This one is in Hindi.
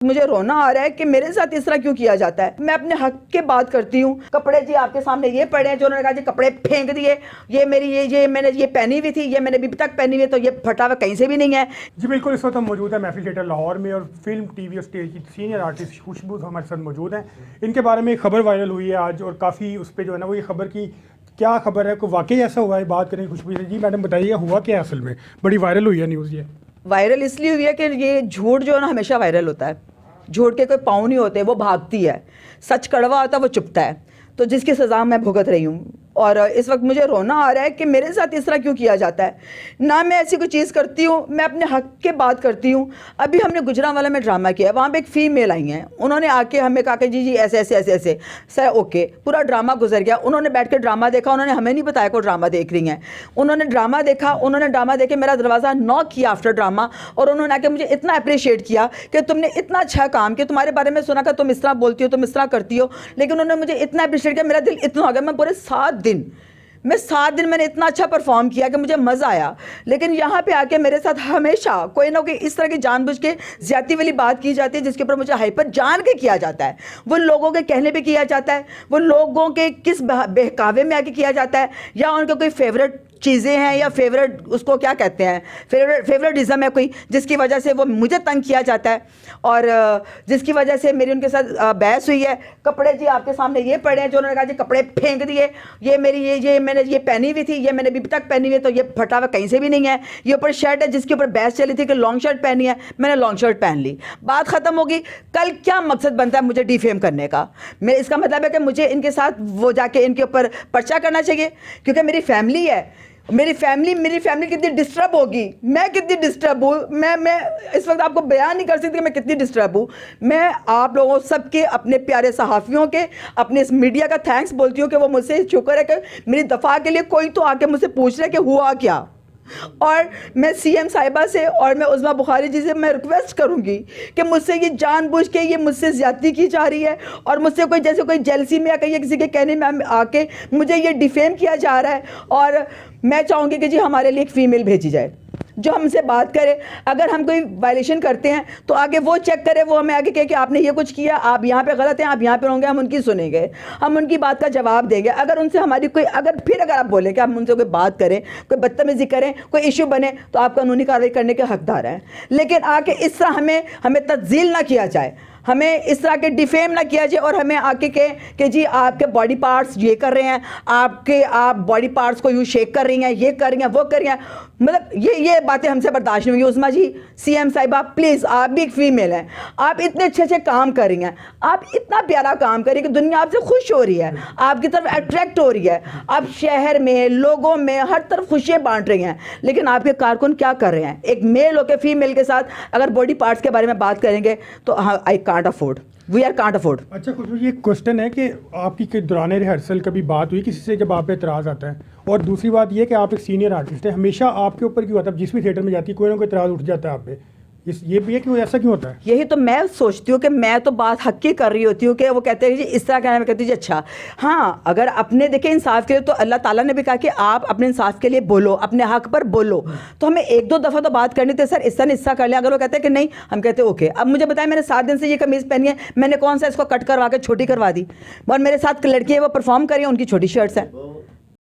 मुझे रोना आ रहा है कि मेरे साथ इस तरह क्यों किया जाता है। मैं अपने हक के बात करती हूँ। कपड़े जी आपके सामने ये पड़े हैं जो उन्होंने कहा जी कपड़े फेंक दिए, ये मेरी ये मैंने ये पहनी हुई थी, ये मैंने अभी तक पहनी हुई है, तो ये फटा हुआ कहीं से भी नहीं है। जी बिल्कुल, इस वक्त हम मौजूद है महफिल थिएटर लाहौर में और फिल्म टीवी और स्टेज की सीनियर आर्टिस्ट खुशबू हमारे साथ मौजूद हैं। इनके बारे में एक खबर वायरल हुई है आज और काफ़ी उस पर जो है ना वो ये खबर की क्या खबर है, कोई वाकई ऐसा हुआ है, बात करेंगे खुशबू से। जी मैडम बताइए हुआ क्या असल में, बड़ी वायरल हुई है न्यूज़ ये। वायरल इसलिए हुई है कि ये झूठ जो है ना हमेशा वायरल होता है। झूठ के कोई पाँव नहीं होते, वो भागती है। सच कड़वा होता है, वो चुपता है। तो जिसकी सज़ा मैं भुगत रही हूँ और इस वक्त मुझे रोना आ रहा है कि मेरे साथ इस तरह क्यों किया जाता है। ना मैं ऐसी कोई चीज़ करती हूँ, मैं अपने हक के बात करती हूँ। अभी हमने गुजरांवाला में ड्रामा किया है, वहाँ पे एक फ़ीमेल आई हैं, उन्होंने आके हमें कहा कि जी जी ऐसे ऐसे ऐसे ऐसे। सर ओके, पूरा ड्रामा गुजर गया। उन्होंने बैठ के ड्रामा देखा, उन्होंने हमें नहीं बताया को ड्रामा देख रही हैं। उन्होंने ड्रामा देखा, उन्होंने ड्रामा देख के मेरा दरवाज़ा नॉक किया आफ्टर ड्रामा और उन्होंने आके मुझे इतना अप्रिशिएट किया कि तुमने इतना अच्छा काम किया, तुम्हारे बारे में सुना कि तुम इस तरह बोलती हो, तुम इस तरह करती हो। लेकिन उन्होंने मुझे इतना अप्रिशिएट किया, मेरा दिल इतना हो गया। मैं पूरे 7 दिन मैंने इतना अच्छा परफॉर्म किया कि मुझे मज़ा आया। लेकिन यहाँ पे आके मेरे साथ हमेशा कोई ना कोई इस तरह की जानबूझ के ज़्यादती वाली बात की जाती है जिसके ऊपर मुझे हाइपर जान के किया जाता है। वो लोगों के कहने पे किया जाता है, वो लोगों के किस बहकावे में आके किया जाता है, या उनके कोई फेवरेट चीज़ें हैं या फेवरेट उसको क्या कहते हैं, फेवरेटिज़म है कोई, जिसकी वजह से वो मुझे तंग किया जाता है और जिसकी वजह से मेरी उनके साथ बहस हुई है। कपड़े जी आपके सामने ये पड़े हैं जो उन्होंने कहा जी कपड़े फेंक दिए, ये मेरी ये मैंने ये पहनी हुई थी, ये मैंने अभी तक पहनी हुई है, तो ये फटा हुआ कहीं से भी नहीं है। ये ऊपर शर्ट है जिसके ऊपर बहस चली थी कि लॉन्ग शर्ट पहनी है, मैंने लॉन्ग शर्ट पहन ली, बात ख़त्म होगी। कल क्या मकसद बनता है मुझे डिफेम करने का? मैं इसका मतलब है कि मुझे इनके साथ वो जाके इनके ऊपर पर्चा करना चाहिए क्योंकि मेरी फैमिली है। मेरी फैमिली कितनी डिस्टर्ब होगी, मैं कितनी डिस्टर्ब हूँ। मैं इस वक्त आपको बयान नहीं कर सकती कि मैं कितनी डिस्टर्ब हूँ। मैं आप लोगों सबके, अपने प्यारे सहाफ़ियों के, अपने इस मीडिया का थैंक्स बोलती हूँ कि वो मुझसे शुक्र है कि मेरी दफ़ा के लिए कोई तो आके मुझसे पूछ रहा है कि हुआ क्या। और मैं सीएम साहिबा से और मैं उज़्मा बुखारी जी से मैं रिक्वेस्ट करूंगी कि मुझसे ये जानबूझ के ये मुझसे ज़्यादती की जा रही है और मुझसे कोई जैसे कोई जेलसी में आके या किसी के कहने में आके मुझे ये डिफेम किया जा रहा है। और मैं चाहूँगी कि जी हमारे लिए एक फ़ीमेल भेजी जाए जो हमसे बात करे। अगर हम कोई वायलेशन करते हैं तो आगे वो चेक करे, वो हमें आगे कहे कि आपने ये कुछ किया, आप यहाँ पे गलत हैं, आप यहाँ पे होंगे, हम उनकी सुनेंगे, हम उनकी बात का जवाब देंगे। अगर उनसे हमारी कोई अगर आप बोलें कि हम उनसे कोई बात करें, कोई बदतमीजी करें, कोई इशू बने, तो आप कानूनी कार्रवाई करने के हकदार हैं। लेकिन आके इस तरह हमें तज्जील ना किया जाए, हमें इस तरह के डिफेम ना किया जाए और हमें आके कहे कि जी आपके बॉडी पार्ट्स ये कर रहे हैं, आप बॉडी पार्ट्स को यूँ शेक कर रही हैं, ये कर रही हैं, वो कर रही हैं। मतलब ये बातें हमसे बर्दाश्त नहीं होंगी। उज़्मा जी, सीएम साहिबा प्लीज़, आप भी एक फ़ीमेल हैं, आप इतने अच्छे अच्छे काम कर रही हैं, आप इतना प्यारा काम कर रही हैं कि दुनिया आपसे खुश हो रही है, आपकी तरफ अट्रैक्ट हो रही है, आप शहर में, लोगों में, हर तरफ खुशियाँ बांट रही हैं। लेकिन आपके कारकुन क्या कर रहे हैं? एक मेल होकर फीमेल के साथ अगर बॉडी पार्ट्स के बारे में बात करेंगे तो I can't afford, we are can't afford. अच्छा खुशबू, ये क्वेश्चन है कि आपकी के दौरान रिहर्सल कभी बात हुई किसी से जब आप पे एतराज़ आता है? और दूसरी बात ये कि आप एक सीनियर आर्टिस्ट है, हमेशा आपके ऊपर क्यों आता है, जिस भी थिएटर में जाती है कोई ना कोई एतराज़ उठ जाता है आप पे, ये भी है कि ऐसा क्यों होता है? यही तो मैं सोचती हूँ कि मैं तो बात हक की कर रही होती हूँ कि वो कहते हैं जी इस तरह कहना, मैं कहती हूँ जी अच्छा हाँ, अगर अपने देखें इंसाफ के लिए तो अल्लाह ताला ने भी कहा कि आप अपने इंसाफ के लिए बोलो, अपने हक पर बोलो। तो हमें 1-2 दफ़ा तो बात करनी थी, सर इससा कर लिया। अगर वो कहते हैं कि नहीं, हम कहते हैं ओके। अब मुझे बताएं, मैंने 7 दिन से ये कमीज़ पहनी है, मैंने कौन सा इसको कट करवा के छोटी करवा दी? और मेरे साथ लड़की है वो परफॉर्म कर रही है, उनकी छोटी शर्ट्स हैं।